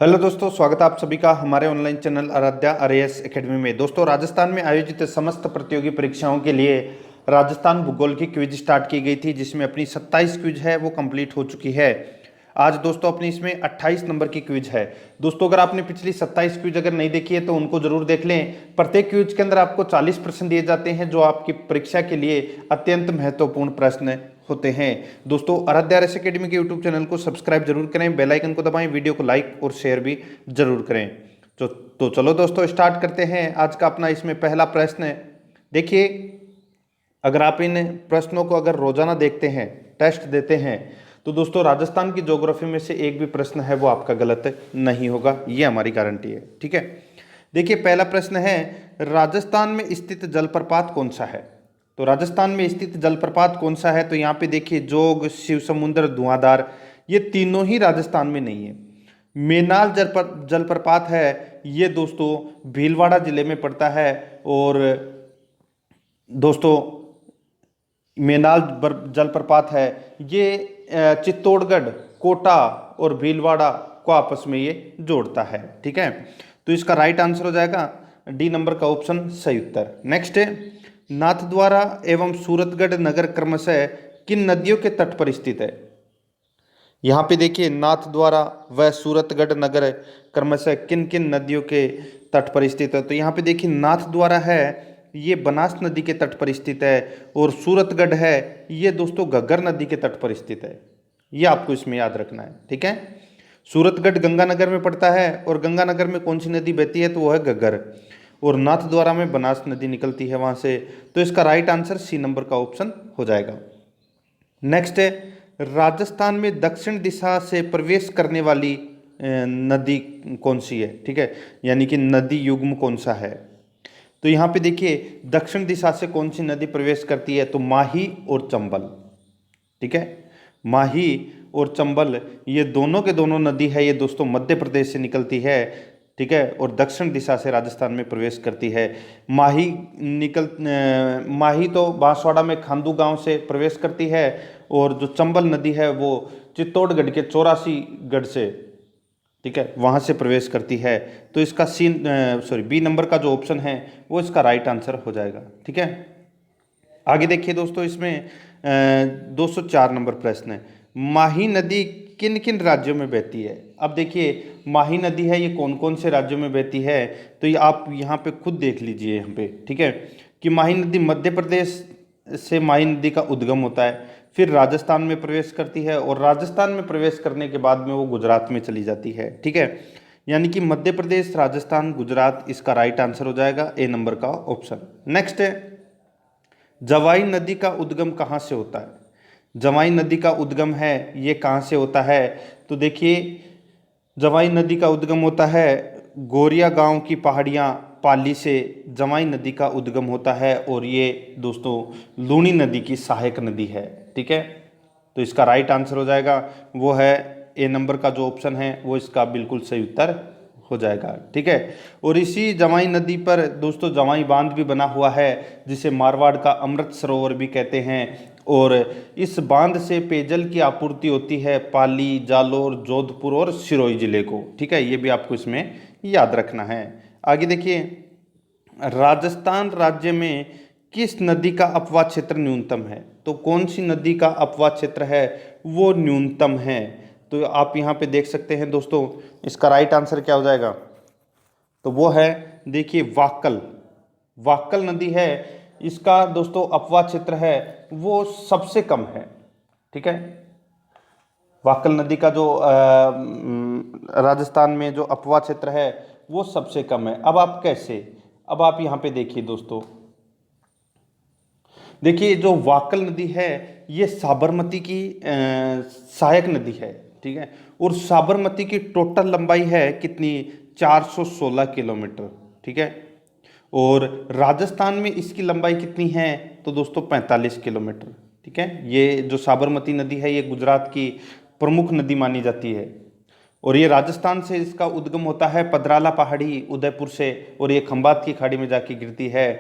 Hello दोस्तों, स्वागत है आप सभी का हमारे online channel Aaradhya RAS academy में। दोस्तों, राजस्थान में आयोजित समस्त प्रतियोगी परीक्षाओं के लिए राजस्थान भूगोल की क्विज स्टार्ट की गई थी, जिसमें अपनी 27 क्विज है वो कंप्लीट हो चुकी है। आज दोस्तों अपनी इसमें 28 नंबर की क्विज है। दोस्तों, अगर आपने पिछली 27 क्विज अगर नहीं देखी है तो उनको जरूर देख लें। प्रत्येक क्विज के अंदर आपको 40% दिए जाते हैं, जो आपकी परीक्षा के लिए अत्यंत महत्वपूर्ण प्रश्न होते हैं। दोस्तों, आराध्या आरएस एकेडमी के यूट्यूब चैनल को सब्सक्राइब जरूर करें, बेल आइकन को दबाएं, वीडियो को लाइक और शेयर भी जरूर करें। तो चलो दोस्तों स्टार्ट करते हैं आज का अपना इसमें पहला प्रश्न। देखिए, अगर आप इन प्रश्नों को अगर रोजाना देखते हैं, टेस्ट देते हैं, तो दोस्तों राजस्थान की ज्योग्राफी में से एक भी प्रश्न है वो आपका गलत नहीं होगा, ये हमारी गारंटी है। ठीक है, देखिए पहला प्रश्न है, राजस्थान में स्थित जलप्रपात कौन सा है? तो राजस्थान में स्थित जलप्रपात कौन सा है? तो यहाँ पे देखिए, जोग, शिव समुद्र, धुआंधार, ये तीनों ही राजस्थान में नहीं है। मेनाल जलप्रपात है, ये दोस्तों भीलवाड़ा जिले में पड़ता है। और दोस्तों मेनाल जलप्रपात है, ये चित्तौड़गढ़, कोटा और भीलवाड़ा को आपस में ये जोड़ता है। ठीक है, तो इसका राइट आंसर हो जाएगा डी नंबर का ऑप्शन सही उत्तर। नेक्स्ट है, नाथद्वारा एवं सूरतगढ़ नगर क्रमशः किन नदियों के तट पर स्थित है? यहाँ पे देखिए, नाथद्वारा व सूरतगढ़ नगर क्रमशः किन किन नदियों के तट पर स्थित है? तो यहाँ पे देखिए, नाथद्वारा है ये बनास नदी के तट पर स्थित है, और सूरतगढ़ है ये दोस्तों घग्गर नदी के तट पर स्थित है। ये आपको इसमें याद रखना है। ठीक है, सूरतगढ़ गंगानगर में पड़ता है, और गंगानगर में कौन सी नदी बहती है? तो वो है घग्गर, और नाथद्वारा में बनास नदी निकलती है वहां से। तो इसका राइट आंसर सी नंबर का ऑप्शन हो जाएगा। नेक्स्ट है, राजस्थान में दक्षिण दिशा से प्रवेश करने वाली नदी कौन सी है? ठीक है, यानी कि नदी युग्म कौन सा है? तो यहाँ पे देखिए, दक्षिण दिशा से कौन सी नदी प्रवेश करती है? तो माही और चंबल। ठीक है, माही और चंबल ये दोनों के दोनों नदी है, ये दोस्तों मध्य प्रदेश से निकलती है। ठीक है, और दक्षिण दिशा से राजस्थान में प्रवेश करती है। माही तो बांसवाड़ा में खांदू गांव से प्रवेश करती है, और जो चंबल नदी है वो चित्तौड़गढ़ के 84 गढ़ से, ठीक है, वहां से प्रवेश करती है। तो इसका बी नंबर का जो ऑप्शन है वो इसका राइट आंसर हो जाएगा। ठीक है, आगे देखिए दोस्तों, इसमें 204 नंबर प्रश्न है, माही नदी किन किन राज्यों में बहती है? अब देखिए, माही नदी है ये कौन कौन से राज्यों में बहती है? तो ये आप यहाँ पे खुद देख लीजिए यहाँ पे। ठीक है, कि माही नदी मध्य प्रदेश से माही नदी का उद्गम होता है, फिर राजस्थान में प्रवेश करती है, और राजस्थान में प्रवेश करने के बाद में वो गुजरात में चली जाती है। ठीक है, यानी कि मध्य प्रदेश, राजस्थान, गुजरात, इसका राइट आंसर हो जाएगा ए नंबर का ऑप्शन। नेक्स्ट है, जवाई नदी का उद्गम कहाँ से होता है? जवाई नदी का उद्गम है ये कहाँ से होता है? तो देखिए, जवाई नदी का उद्गम होता है गोरिया गांव की पहाड़ियाँ पाली से जवाई नदी का उद्गम होता है, और ये दोस्तों लूनी नदी की सहायक नदी है। ठीक है, तो इसका राइट आंसर हो जाएगा वो है ए नंबर का जो ऑप्शन है वो इसका बिल्कुल सही उत्तर हो जाएगा। ठीक है, और इसी जवाई नदी पर दोस्तों जवाई बांध भी बना हुआ है, जिसे मारवाड़ का अमृत सरोवर भी कहते हैं, और इस बांध से पेयजल की आपूर्ति होती है पाली, जालोर, जोधपुर और सिरोही जिले को। ठीक है, ये भी आपको इसमें याद रखना है। आगे देखिए, राजस्थान राज्य में किस नदी का अपवाह क्षेत्र न्यूनतम है? तो कौन सी नदी का अपवाह क्षेत्र है वो न्यूनतम है? तो आप यहाँ पे देख सकते हैं दोस्तों, इसका राइट आंसर क्या हो जाएगा? तो वो है, देखिए, वाक्कल। वाक्कल नदी है, इसका दोस्तों अपवाह क्षेत्र है वो सबसे कम है। ठीक है, वाक्कल नदी का जो राजस्थान में जो अपवाह क्षेत्र है वो सबसे कम है। अब आप कैसे? अब आप यहाँ पे देखिए दोस्तों, देखिए जो वाक्कल नदी है ये साबरमती की सहायक नदी है। ठीक है, और साबरमती की टोटल लंबाई है कितनी? 416 किलोमीटर। ठीक है, और राजस्थान में इसकी लंबाई कितनी है? तो दोस्तों 45 किलोमीटर। ठीक है, ये जो साबरमती नदी है ये गुजरात की प्रमुख नदी मानी जाती है, और ये राजस्थान से इसका उद्गम होता है पदराला पहाड़ी उदयपुर से, और ये खंबात की खाड़ी में जाके गिरती है।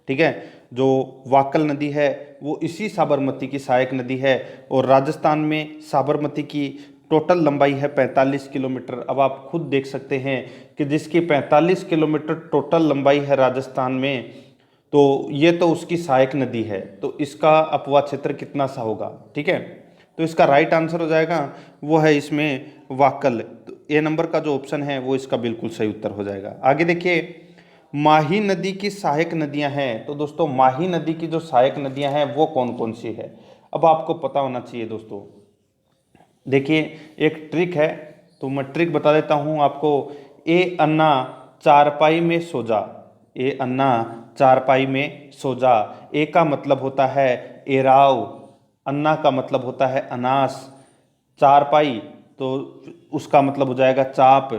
ठीक है, जो वाक्कल नदी है वो इसी साबरमती की सहायक नदी है, और राजस्थान में साबरमती की टोटल लंबाई है 45 किलोमीटर। अब आप खुद देख सकते हैं कि जिसकी 45 किलोमीटर टोटल लंबाई है राजस्थान में, तो ये तो उसकी सहायक नदी है, तो इसका अपवाह क्षेत्र कितना सा होगा, ठीक है। तो इसका राइट आंसर हो जाएगा वो है इसमें वाकल। तो ए नंबर का जो ऑप्शन है वो इसका बिल्कुल सही उत्तर हो जाएगा। आगे देखिए, माही नदी की सहायक नदियां हैं। तो दोस्तों माही नदी की जो सहायक नदियां हैं वो कौन कौन सी है, अब आपको पता होना चाहिए दोस्तों। देखिए एक ट्रिक है, तो मैं ट्रिक बता देता हूँ आपको। ए अन्ना चारपाई में सो जा, ए अन्ना चारपाई में सो जा। ए का मतलब होता है एराव, अन्ना का मतलब होता है अनास, चारपाई तो उसका मतलब हो जाएगा चाप,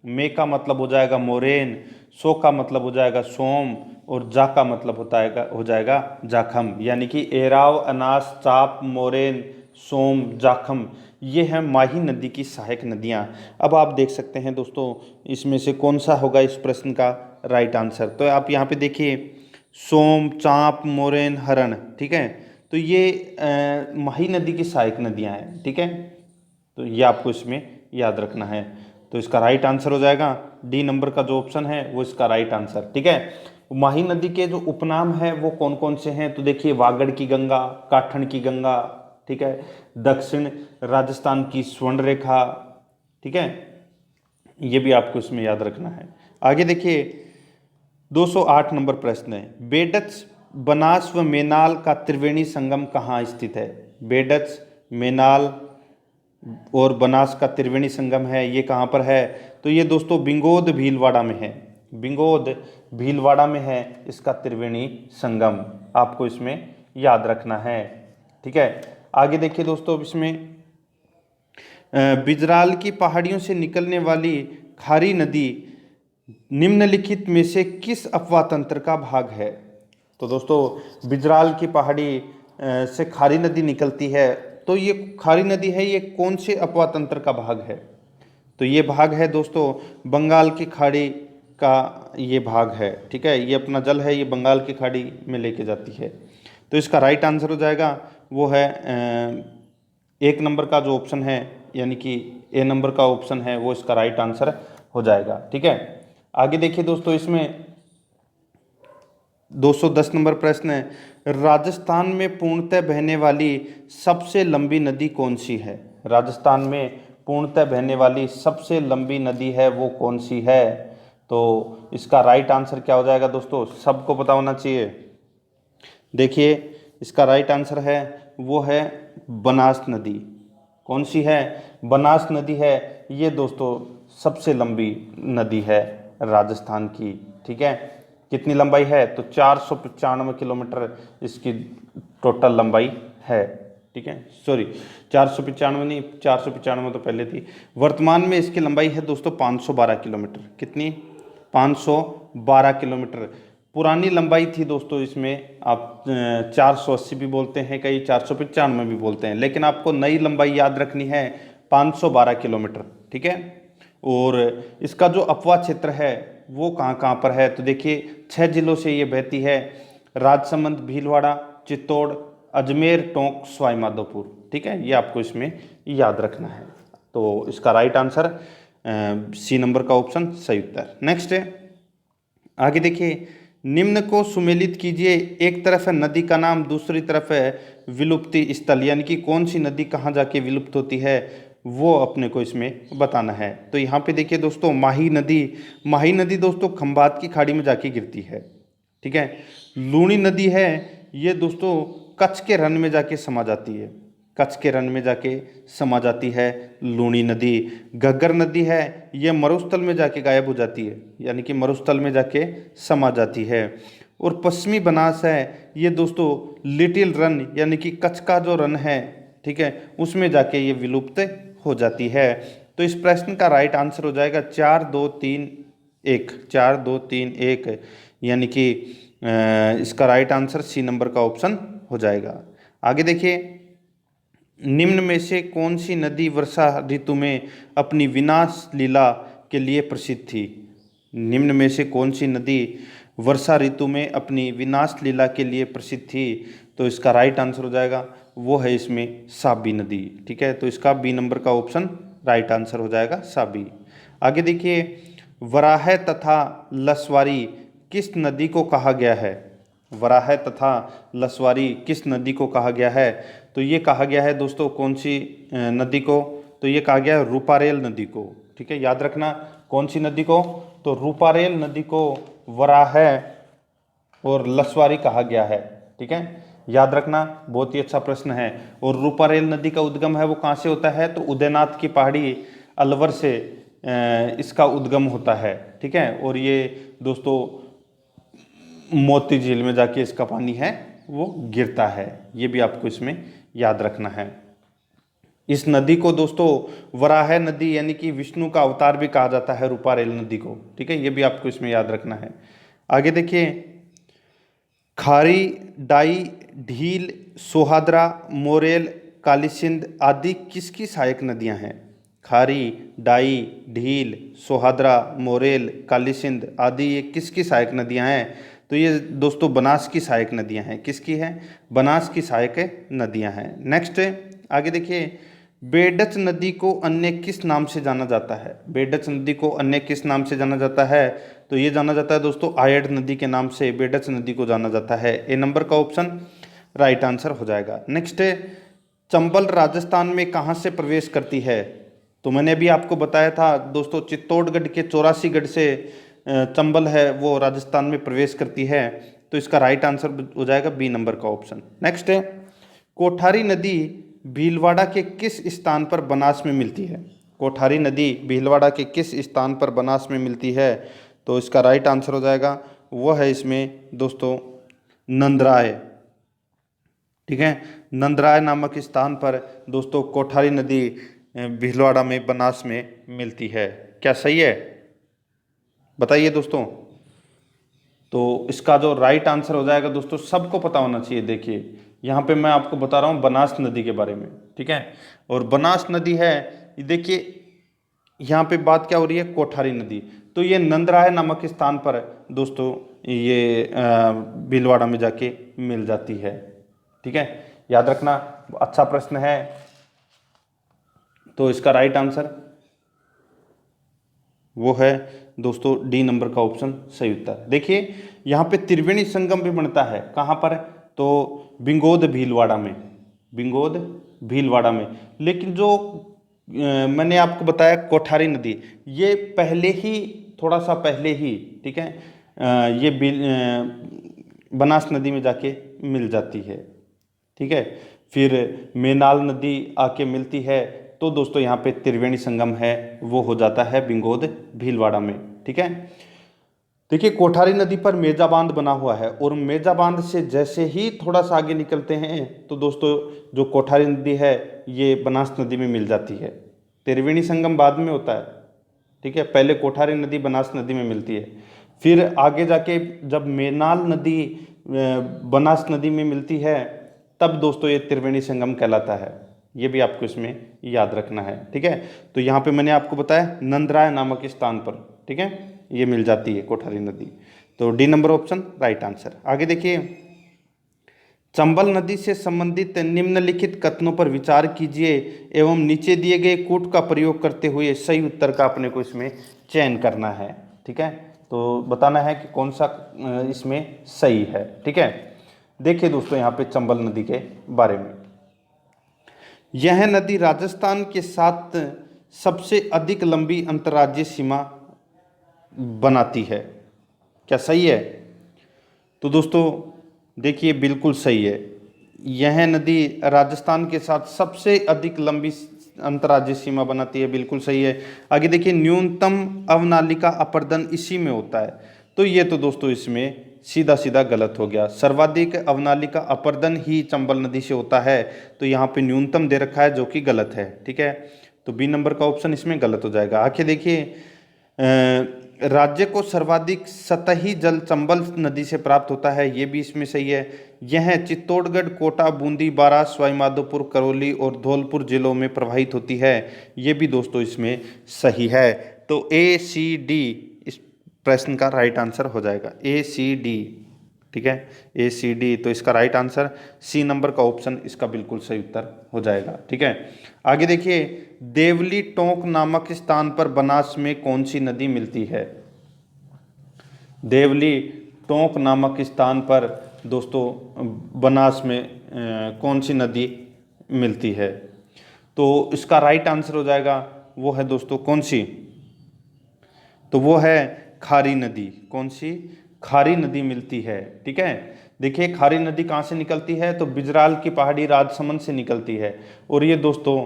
मे का मतलब हो जाएगा मोरेन, सो का मतलब हो जाएगा सोम, और जा का मतलब हो जाएगा जाखम। यानी कि एराव, अनास, चाप, मोरेन, सोम, जाखम, ये हैं माही नदी की सहायक नदियाँ। अब आप देख सकते हैं दोस्तों इसमें से कौन सा होगा इस प्रश्न का राइट आंसर। तो आप यहाँ पे देखिए सोम, चांप, मोरेन, हरण, ठीक है। तो ये माही नदी की सहायक नदियाँ हैं, ठीक है। तो ये आपको इसमें याद रखना है। तो इसका राइट आंसर हो जाएगा डी नंबर का जो ऑप्शन है वो इसका राइट आंसर, ठीक है। माही नदी के जो उपनाम है वो कौन कौन से हैं, तो देखिए वागड़ की गंगा, काठन की गंगा, ठीक है, दक्षिण राजस्थान की स्वर्ण रेखा, ठीक है। ये भी आपको इसमें याद रखना है। आगे देखिए 208 नंबर प्रश्न है, बेडच, बनास व मेनाल का त्रिवेणी संगम कहाँ स्थित है। बेडच, मेनाल और बनास का त्रिवेणी संगम है, ये कहाँ पर है, तो ये दोस्तों बिंगोद भीलवाड़ा में है, बिंगोद भीलवाड़ा में है इसका त्रिवेणी संगम, आपको इसमें याद रखना है, ठीक है। आगे देखिए दोस्तों इसमें बिजराल की पहाड़ियों से निकलने वाली खारी नदी निम्नलिखित में से किस अपवाह तंत्र का भाग है। तो दोस्तों बिजराल की पहाड़ी से खारी नदी निकलती है, तो ये खारी नदी है, ये कौन से अपवाह तंत्र का भाग है, तो ये भाग है दोस्तों बंगाल की खाड़ी का, ये भाग है, ठीक है। ये अपना जल है, ये बंगाल की खाड़ी में लेके जाती है। तो इसका राइट आंसर हो जाएगा वो है एक नंबर का जो ऑप्शन है, यानी कि ए नंबर का ऑप्शन है वो इसका राइट आंसर हो जाएगा, ठीक है। आगे देखिए दोस्तों इसमें 210 नंबर प्रश्न है, राजस्थान में पूर्णतः बहने वाली सबसे लंबी नदी कौन सी है। राजस्थान में पूर्णतः बहने वाली सबसे लंबी नदी है वो कौन सी है, तो इसका राइट आंसर क्या हो जाएगा दोस्तों, सबको पता होना चाहिए। देखिए इसका राइट आंसर है वो है बनास नदी। कौन सी है, बनास नदी है, ये दोस्तों सबसे लंबी नदी है राजस्थान की, ठीक है। कितनी लंबाई है, तो 495 किलोमीटर इसकी टोटल लंबाई है, ठीक है। सॉरी 495 नहीं, 495 तो पहले थी। वर्तमान में इसकी लंबाई है दोस्तों 512 किलोमीटर। कितनी, 512 किलोमीटर। पुरानी लंबाई थी दोस्तों इसमें आप 480 भी बोलते हैं, कई 495 भी बोलते हैं, लेकिन आपको नई लंबाई याद रखनी है 512 किलोमीटर, ठीक है। और इसका जो अपवाह क्षेत्र है वो कहाँ कहाँ पर है, तो देखिए 6 जिलों से ये बहती है, राजसमंद, भीलवाड़ा, चित्तौड़, अजमेर, टोंक, सवाई माधोपुर, ठीक है। ये आपको इसमें याद रखना है। तो इसका राइट आंसर सी नंबर का ऑप्शन सही उत्तर। नेक्स्ट है, आगे देखिए, निम्न को सुमेलित कीजिए। एक तरफ है नदी का नाम, दूसरी तरफ है विलुप्ति स्थल, यानी कि कौन सी नदी कहाँ जाके विलुप्त होती है वो अपने को इसमें बताना है। तो यहाँ पे देखिए दोस्तों माही नदी, माही नदी दोस्तों खंभात की खाड़ी में जाके गिरती है, ठीक है। लूणी नदी है, ये दोस्तों कच्छ के रन में जाके समा जाती है, कच्छ के रन में जाके समा जाती है लूणी नदी। घग्गर नदी है, ये मरुस्थल में जाके गायब हो जाती है, यानी कि मरुस्थल में जाके समा जाती है। और पश्चिमी बनास है, ये दोस्तों लिटिल रन, यानी कि कच्छ का जो रन है, ठीक है, उसमें जाके ये विलुप्त हो जाती है। तो इस प्रश्न का राइट आंसर हो जाएगा 4 2 3 1, 4 2 3 1, यानी कि इसका राइट आंसर सी नंबर का ऑप्शन हो जाएगा। आगे देखिए, निम्न में से कौन सी नदी वर्षा ऋतु में अपनी विनाश लीला के लिए प्रसिद्ध थी। निम्न में से कौन सी नदी वर्षा ऋतु में अपनी विनाश लीला के लिए प्रसिद्ध थी, तो इसका राइट आंसर हो जाएगा वो है इसमें साबी नदी। ठीक है, तो इसका बी नंबर का ऑप्शन राइट आंसर हो जाएगा साबी। आगे देखिए, वराह तथा लसवारी किस नदी को कहा गया है? वराह तथा लसवारी किस नदी को कहा गया है? तो ये कहा गया है दोस्तों कौन सी नदी को? तो ये कहा गया है रूपारेल नदी को। ठीक है, याद रखना कौन सी नदी को? तो रूपारेल नदी को वराह और लसवारी कहा गया है। ठीक है, याद रखना, बहुत ही अच्छा प्रश्न है। और रूपारेल नदी का उद्गम है वो कहाँ से होता है? तो उदयनाथ की पहाड़ी अलवर से इसका उद्गम होता है। ठीक है, और ये दोस्तों मोती झील में जाके इसका पानी है वो गिरता है। ये भी आपको इसमें याद रखना है। इस नदी को दोस्तों वराह नदी यानी कि विष्णु का अवतार भी कहा जाता है रूपारेल नदी को। ठीक है, ये भी आपको इसमें याद रखना है। आगे देखिए, खारी, डाई, ढील, सोहादरा, मोरेल, कालीसिंध आदि किसकी सहायक नदियां हैं? खारी, डाई, ढील, सोहादरा, मोरेल, कालीसिंध आदि ये किसकी सहायक नदियां हैं? तो ये दोस्तों बनास की सहायक नदियां हैं। किसकी है? बनास की सहायक नदियां हैं। नेक्स्ट आगे देखिए, बेडच नदी को अन्य किस नाम से जाना जाता है? बेडच नदी को अन्य किस नाम से जाना जाता है? तो ये जाना जाता है दोस्तों आयड नदी के नाम से बेडच नदी को जाना जाता है। ए नंबर का ऑप्शन राइट आंसर हो जाएगा। नेक्स्ट है, चंबल राजस्थान में कहाँ से प्रवेश करती है? तो मैंने अभी आपको बताया था दोस्तों चित्तौड़गढ़ के 84 गढ़ से चंबल है वो राजस्थान में प्रवेश करती है। तो इसका राइट आंसर हो जाएगा बी नंबर का ऑप्शन। नेक्स्ट है, कोठारी नदी भीलवाड़ा के किस स्थान पर बनास में मिलती है? कोठारी नदी भीलवाड़ा के किस स्थान पर बनास में मिलती है? तो इसका राइट आंसर हो जाएगा वो है इसमें दोस्तों नंदराय। ठीक है, नंदराय नामक स्थान पर दोस्तों कोठारी नदी भीलवाड़ा में बनास में मिलती है। क्या सही है? बताइए दोस्तों। तो इसका जो राइट आंसर हो जाएगा दोस्तों, सबको पता होना चाहिए। देखिए यहाँ पे मैं आपको बता रहा हूँ बनास नदी के बारे में। ठीक है, और बनास नदी है, देखिए यहाँ पे बात क्या हो रही है? कोठारी नदी। तो ये नंदराय नामक स्थान पर दोस्तों ये भीलवाड़ा में जाके मिल जाती है। ठीक है, याद रखना, अच्छा प्रश्न है। तो इसका राइट आंसर वो है दोस्तों डी नंबर का ऑप्शन सही उत्तर। देखिए यहाँ पे त्रिवेणी संगम भी बनता है। कहाँ पर? तो बिंगोद भीलवाड़ा में, बिंगोद भीलवाड़ा में। लेकिन जो मैंने आपको बताया कोठारी नदी, ये पहले ही, थोड़ा सा पहले ही, ठीक है, ये बनास नदी में जाके मिल जाती है। ठीक है, फिर मेनाल नदी आके मिलती है। तो दोस्तों यहाँ पे त्रिवेणी संगम है वो हो जाता है बिंगोद भीलवाड़ा में। ठीक है, देखिए कोठारी नदी पर मेजा बांध बना हुआ है, और मेजा बांध से जैसे ही थोड़ा सा आगे निकलते हैं तो दोस्तों जो कोठारी नदी है ये बनास नदी में मिल जाती है। त्रिवेणी संगम बाद में होता है। ठीक है, पहले कोठारी नदी बनास नदी में मिलती है, फिर आगे जाके जब मेनाल नदी बनास नदी में मिलती है तब दोस्तों ये त्रिवेणी संगम कहलाता है। ये भी आपको इसमें याद रखना है। ठीक है, तो यहाँ पे मैंने आपको बताया नंदराय नामक स्थान पर, ठीक है, ये मिल जाती है कोठारी नदी। तो D number option right answer. आगे देखिए, चंबल नदी से संबंधित निम्नलिखित कथनों पर विचार कीजिए एवं नीचे दिए गए कूट का प्रयोग करते हुए सही उत्तर का अपने को इसमें चयन करना है। ठीक है, तो बताना है कि कौन सा इसमें सही है। ठीक है, देखिए दोस्तों यहाँ पे चंबल नदी के बारे में, यह नदी राजस्थान के साथ सबसे अधिक लंबी अंतर्राज्यीय सीमा बनाती है। क्या सही है? तो दोस्तों देखिए बिल्कुल सही है। यह नदी राजस्थान के साथ सबसे अधिक लंबी अंतर्राज्यीय सीमा बनाती है, बिल्कुल सही है। आगे देखिए, न्यूनतम अवनालिका अपर्दन इसी में होता है। तो ये तो दोस्तों इसमें सीधा सीधा गलत हो गया। सर्वाधिक अवनालिका अपर्दन ही चंबल नदी से होता है। तो यहाँ पे न्यूनतम दे रखा है जो कि गलत है। ठीक है, तो बी नंबर का ऑप्शन इसमें गलत हो जाएगा। आगे देखिए, राज्य को सर्वाधिक सतही जल चंबल नदी से प्राप्त होता है, ये भी इसमें सही है। यह चित्तौड़गढ़, कोटा, बूंदी, बारां, सवाईमाधोपुर, करौली और धौलपुर जिलों में प्रवाहित होती है, ये भी दोस्तों इसमें सही है। तो ए सी डी इस प्रश्न का राइट आंसर हो जाएगा, ए सी डी। ठीक है, ACD। तो इसका राइट आंसर सी नंबर का ऑप्शन इसका बिल्कुल सही उत्तर हो जाएगा। ठीक है, आगे देखिए, देवली टोंक नामक स्थान पर बनास में कौन सी नदी मिलती है? देवली टोंक नामक स्थान पर दोस्तों बनास में कौन सी नदी मिलती है? तो इसका राइट आंसर हो जाएगा, वो है दोस्तों कौन सी? तो वो है खारी नदी। कौन सी? खारी नदी मिलती है। ठीक है, देखिए खारी नदी कहाँ से निकलती है? तो बिजराल की पहाड़ी राजसमंद से निकलती है, और ये दोस्तों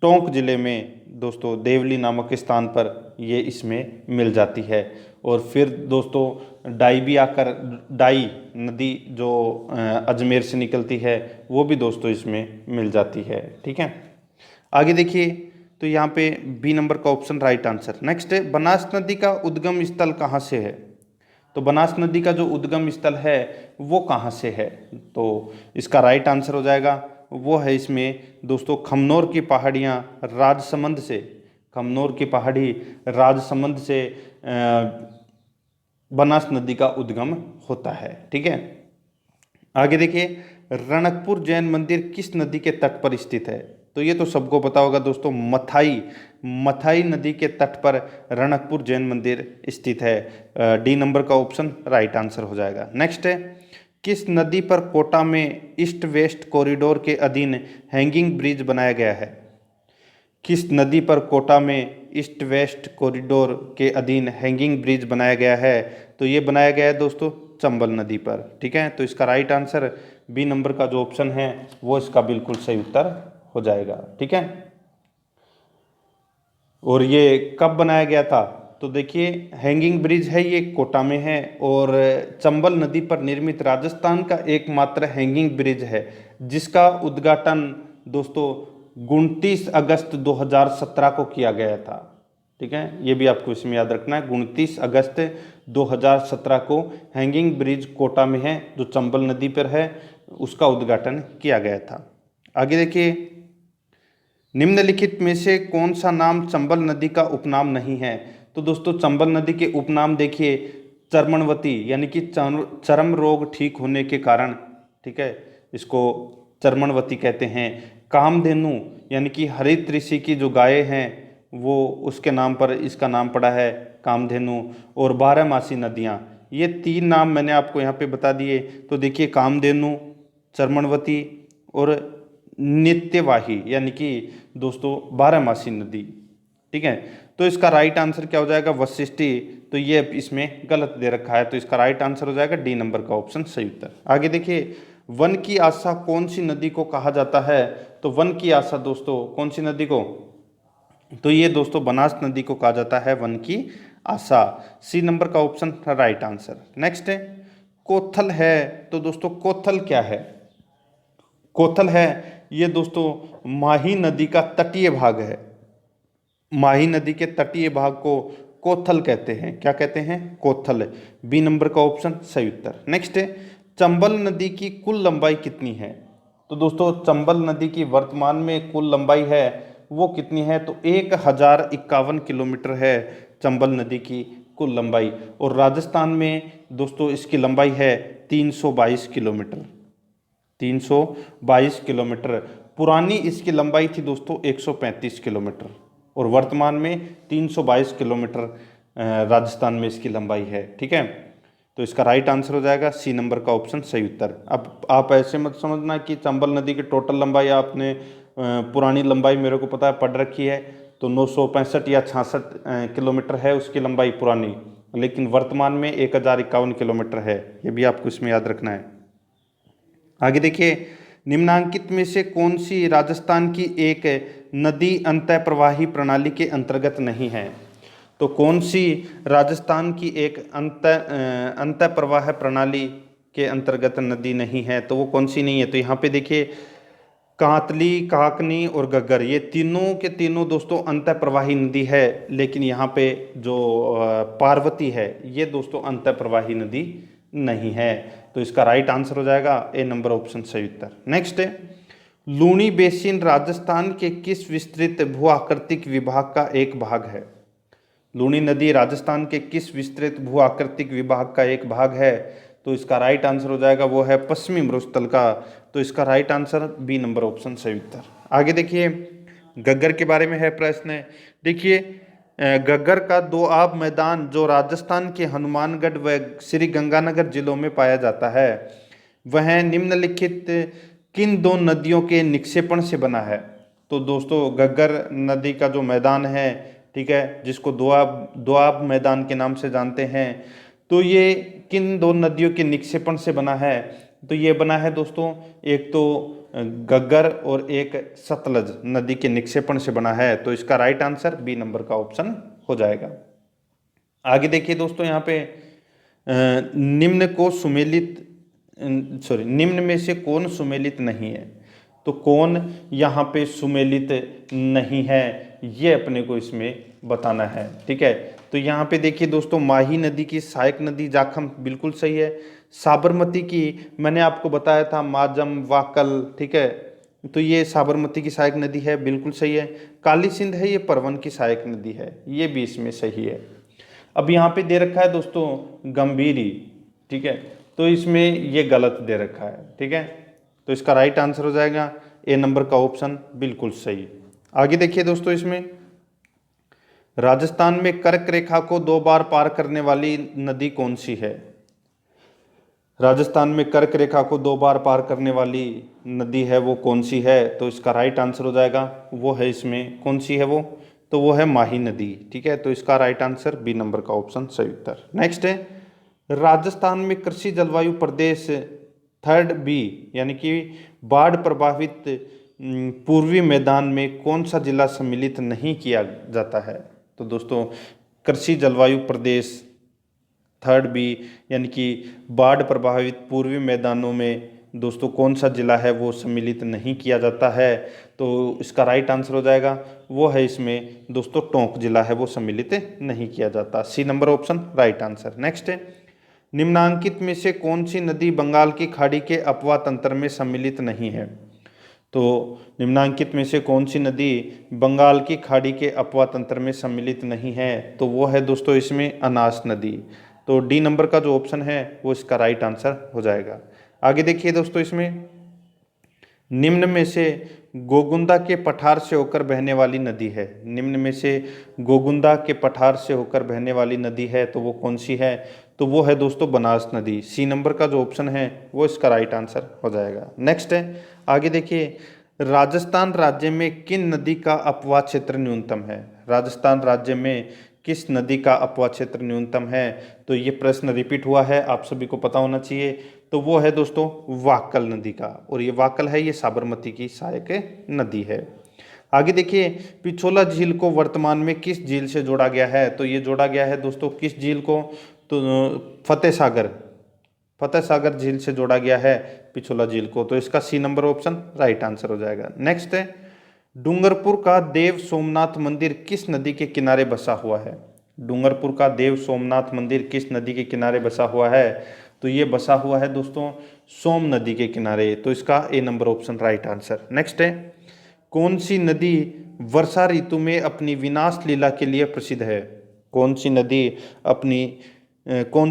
टोंक जिले में दोस्तों देवली नामक स्थान पर ये इसमें मिल जाती है। और फिर दोस्तों डाई भी आकर, डाई नदी जो अजमेर से निकलती है वो भी दोस्तों इसमें मिल जाती है। ठीक है, आगे देखिए, तो यहाँ पे बी नंबर का ऑप्शन राइट आंसर। नेक्स्ट है, बनास नदी का उद्गम स्थल कहाँ से है? तो बनास नदी का जो उद्गम स्थल है वो कहाँ से है? तो इसका राइट आंसर हो जाएगा, वो है इसमें दोस्तों खमनोर की पहाड़ियाँ राजसमंद से, खमनोर की पहाड़ी राजसमंद से बनास नदी का उद्गम होता है। ठीक है, आगे देखिए, रणकपुर जैन मंदिर किस नदी के तट पर स्थित है? तो ये तो सबको पता होगा दोस्तों, मथाई नदी के तट पर रणकपुर जैन मंदिर स्थित है। डी नंबर का ऑप्शन राइट आंसर हो जाएगा। नेक्स्ट है, किस नदी पर कोटा में ईस्ट वेस्ट कॉरिडोर के अधीन हैंगिंग ब्रिज बनाया गया है? किस नदी पर कोटा में ईस्ट वेस्ट कॉरिडोर के अधीन हैंगिंग ब्रिज बनाया गया है? तो ये बनाया गया है दोस्तों चंबल नदी पर। ठीक है, तो इसका राइट आंसर बी नंबर का जो ऑप्शन है वो इसका बिल्कुल सही उत्तर हो जाएगा। ठीक है, और ये कब बनाया गया था? तो देखिए, हैंगिंग ब्रिज है ये कोटा में है, और चंबल नदी पर निर्मित राजस्थान का एकमात्र हैंगिंग ब्रिज है जिसका उद्घाटन दोस्तों 29 अगस्त 2017 को किया गया था। ठीक है, ये भी आपको इसमें याद रखना है, 29 अगस्त 2017 को हैंगिंग ब्रिज कोटा में है जो चंबल नदी पर है, उसका उद्घाटन किया गया था। आगे देखिए, निम्नलिखित में से कौन सा नाम चंबल नदी का उपनाम नहीं है? तो दोस्तों चंबल नदी के उपनाम देखिए, चर्मणवती, यानी कि चर्म रोग ठीक होने के कारण, ठीक है, इसको चर्मणवती कहते हैं। कामधेनु, यानी कि हरित ऋषि की जो गायें हैं वो, उसके नाम पर इसका नाम पड़ा है कामधेनु। और बारहमासी नदियाँ, ये तीन नाम मैंने आपको यहाँ पे बता दिए। तो देखिए, कामधेनु, चर्मणवती और नित्यवाही, यानी कि दोस्तों बारहमासी नदी। ठीक है, तो इसका राइट आंसर क्या हो जाएगा? वशिष्ठी। तो ये इसमें गलत दे रखा है, तो इसका राइट आंसर हो जाएगा डी नंबर का ऑप्शन सही उत्तर। आगे देखिए, वन की आशा कौन सी नदी को कहा जाता है? तो वन की आशा दोस्तों कौन सी नदी को? तो ये दोस्तों बनास नदी को कहा जाता है वन की आशा। सी नंबर का ऑप्शन राइट आंसर। नेक्स्ट है, कोथल है। तो दोस्तों कोथल क्या है? कोथल है ये दोस्तों माही नदी का तटीय भाग है। माही नदी के तटीय भाग को कोथल कहते हैं। क्या कहते हैं? कोथल। बी नंबर का ऑप्शन सही उत्तर। नेक्स्ट है, चंबल नदी की कुल लंबाई कितनी है? तो दोस्तों चंबल नदी की वर्तमान में कुल लंबाई है वो कितनी है? तो 1051 किलोमीटर है चंबल नदी की कुल लंबाई। और राजस्थान में दोस्तों इसकी लंबाई है 322 किलोमीटर। 322 किलोमीटर। पुरानी इसकी लंबाई थी दोस्तों 135 किलोमीटर, और वर्तमान में 322 किलोमीटर राजस्थान में इसकी लंबाई है। ठीक है, तो इसका राइट आंसर हो जाएगा सी नंबर का ऑप्शन सही उत्तर। अब आप ऐसे मत समझना कि चंबल नदी की टोटल लंबाई आपने पुरानी लंबाई मेरे को पता है पढ़ रखी है, तो 965 या 66 किलोमीटर है उसकी लंबाई पुरानी, लेकिन वर्तमान में 1051 किलोमीटर है। ये भी आपको इसमें याद रखना है। आगे देखिए, निम्नांकित में से कौन सी राजस्थान की एक नदी अंतः प्रवाही प्रणाली के अंतर्गत नहीं है? तो कौन सी राजस्थान की एक अंतः प्रवाह प्रणाली के अंतर्गत नदी नहीं है? तो वो कौन सी नहीं है? तो यहाँ पे देखिए, कांतली, काकनी और घग्गर, ये तीनों के तीनों दोस्तों अंतः प्रवाही नदी है, लेकिन यहाँ पे जो पार्वती है ये दोस्तों अंतः प्रवाही नदी नहीं है। तो इसका राइट आंसर हो जाएगा ए नंबर ऑप्शन सही उत्तर। नेक्स्ट है, लूणी बेसिन राजस्थान के किस विस्तृत भू आकृतिक विभाग का एक भाग है? लूणी नदी राजस्थान के किस विस्तृत भू आकृतिक विभाग का एक भाग है? तो इसका राइट आंसर हो जाएगा वो है पश्चिमी मरुस्थल का। तो इसका right answer B number option सही उत्तर। आगे देखिए गग्गर के बारे में है प्रश्न। देखिए गग्गर का दोआब मैदान जो राजस्थान के हनुमानगढ़ व श्री गंगानगर जिलों में पाया जाता है वह निम्नलिखित किन दो नदियों के निक्षेपण से बना है। तो दोस्तों गग्गर नदी का जो मैदान है, ठीक है, जिसको दोआब मैदान के नाम से जानते हैं, तो ये किन दो नदियों के निक्षेपण से बना है। तो ये बना है दोस्तों एक तो गग्गर और एक सतलज नदी के निक्षेपण से बना है। तो इसका राइट आंसर बी नंबर का ऑप्शन हो जाएगा। आगे देखिए दोस्तों यहाँ पे निम्न में से कौन सुमेलित नहीं है। तो कौन यहाँ पे सुमेलित नहीं है ये अपने को इसमें बताना है, ठीक है। तो यहाँ पे देखिए दोस्तों माही नदी की सहायक नदी जाखम बिल्कुल सही है। साबरमती की मैंने आपको बताया था माजम वाकल, ठीक है, तो ये साबरमती की सहायक नदी है, बिल्कुल सही है। काली सिंध है ये परवन की सहायक नदी है, ये भी इसमें सही है। अब यहाँ पे दे रखा है दोस्तों गंभीरी, ठीक है, तो इसमें ये गलत दे रखा है, ठीक है। तो इसका राइट आंसर हो जाएगा ए नंबर का ऑप्शन बिल्कुल सही। आगे देखिए दोस्तों इसमें राजस्थान में कर्क रेखा को 2 बार पार करने वाली नदी कौन सी है। राजस्थान में कर्क रेखा को 2 बार पार करने वाली नदी है वो कौन सी है। तो इसका राइट आंसर हो जाएगा वो है इसमें कौन सी है वो, तो वो है माही नदी, ठीक है। तो इसका राइट आंसर बी नंबर का ऑप्शन सही उत्तर। नेक्स्ट है राजस्थान में कृषि जलवायु प्रदेश 3B यानी कि बाढ़ प्रभावित पूर्वी मैदान में कौन सा जिला सम्मिलित नहीं किया जाता है। तो दोस्तों कृषि जलवायु प्रदेश 3B यानी कि बाढ़ प्रभावित पूर्वी मैदानों में दोस्तों कौन सा जिला है वो सम्मिलित नहीं किया जाता है। तो इसका राइट आंसर हो जाएगा वो है इसमें दोस्तों टोंक जिला है वो सम्मिलित नहीं किया जाता। C number option right answer. Next है निम्नांकित में से कौन सी नदी बंगाल की खाड़ी के अपवा तंत्र में सम्मिलित नहीं है। तो निम्नांकित में से कौन सी नदी बंगाल की खाड़ी के अपवा तंत्र में सम्मिलित नहीं है। तो वो है दोस्तों इसमें अनास नदी। तो डी नंबर का जो ऑप्शन है वो इसका राइट आंसर हो जाएगा। आगे देखिए दोस्तों इसमें निम्न में से गोगुंदा के पठार से होकर बहने वाली नदी है। निम्न में से गोगुंदा के पठार से होकर बहने वाली नदी है तो वो कौन सी है। तो वो है दोस्तों बनास नदी। सी नंबर का जो ऑप्शन है वो इसका राइट आंसर हो जाएगा। नेक्स्ट है आगे देखिए राजस्थान राज्य में किन नदी का अपवाह क्षेत्र न्यूनतम है। राजस्थान राज्य में किस नदी का अपवाह क्षेत्र न्यूनतम है। तो ये प्रश्न रिपीट हुआ है, आप सभी को पता होना चाहिए। तो वो है दोस्तों वाकल नदी का, और ये वाकल है ये साबरमती की सहायक नदी है। आगे देखिए पिछोला झील को वर्तमान में किस झील से जोड़ा गया है। तो ये जोड़ा गया है दोस्तों किस झील को, तो फतेह सागर झील से जोड़ा गया है पिछोला झील को। तो इसका C number option right answer हो जाएगा। नेक्स्ट है डूंगरपुर का देव सोमनाथ मंदिर किस नदी के किनारे बसा हुआ है। डूंगरपुर का देव सोमनाथ मंदिर किस नदी के किनारे बसा हुआ है। तो ये बसा हुआ है दोस्तों सोम नदी के किनारे। तो इसका A number option right answer. Next है कौन सी नदी वर्षा ऋतु में अपनी विनाश लीला के लिए प्रसिद्ध है। कौन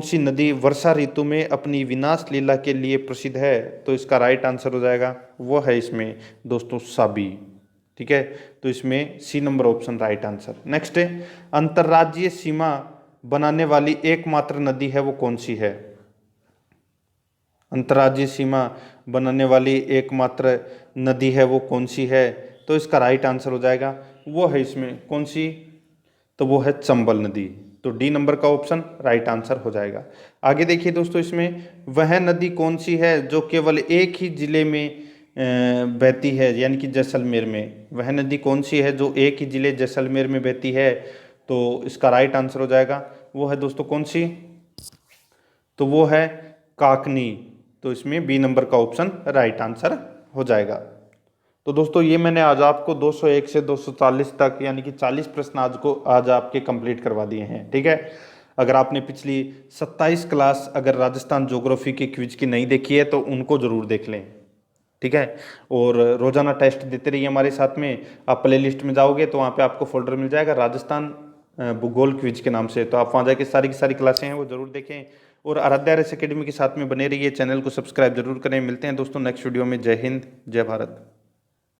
सी नदी वर्षा ऋतु में अपनी विनाश लीला के लिए प्रसिद्ध है। तो इसका राइट आंसर हो जाएगा वो है इसमें दोस्तों साबी, ठीक है। तो इसमें C number option right answer. Next है अंतर्राज्यीय सीमा बनाने वाली एकमात्र नदी है वो कौन सी है। अंतर्राज्यीय सीमा बनाने वाली एकमात्र नदी है वो कौन सी है। तो इसका राइट आंसर हो जाएगा वो है इसमें कौन सी, तो वो है चंबल नदी। तो डी नंबर का ऑप्शन राइट आंसर हो जाएगा। आगे देखिए दोस्तों इसमें वह नदी कौन सी है जो केवल एक ही जिले में बहती है, यानी कि जैसलमेर में। वह नदी कौन सी है जो एक ही जिले जैसलमेर में बहती है। तो इसका राइट आंसर हो जाएगा वो है दोस्तों कौन सी, तो वो है काकनी। तो इसमें बी नंबर का ऑप्शन राइट आंसर हो जाएगा। तो दोस्तों ये मैंने आज आपको 201 से 240 तक यानी कि 40 प्रश्न आज आपके कंप्लीट करवा दिए हैं, ठीक है। अगर आपने पिछली 27 क्लास अगर राजस्थान ज्योग्राफी की क्विज की नहीं देखी है तो उनको ज़रूर देख लें, ठीक है। और रोजाना टेस्ट देते रहिए हमारे साथ में। आप प्ले लिस्ट में जाओगे तो वहाँ पे आपको फोल्डर मिल जाएगा राजस्थान भूगोल क्विज के नाम से, तो आप वहाँ जाके सारी की सारी क्लासें हैं वो ज़रूर देखें। और आराध्या RS एकेडमी के साथ में बने रहिए, चैनल को सब्सक्राइब जरूर करें। मिलते हैं दोस्तों नेक्स्ट वीडियो में। जय हिंद, जय भारत।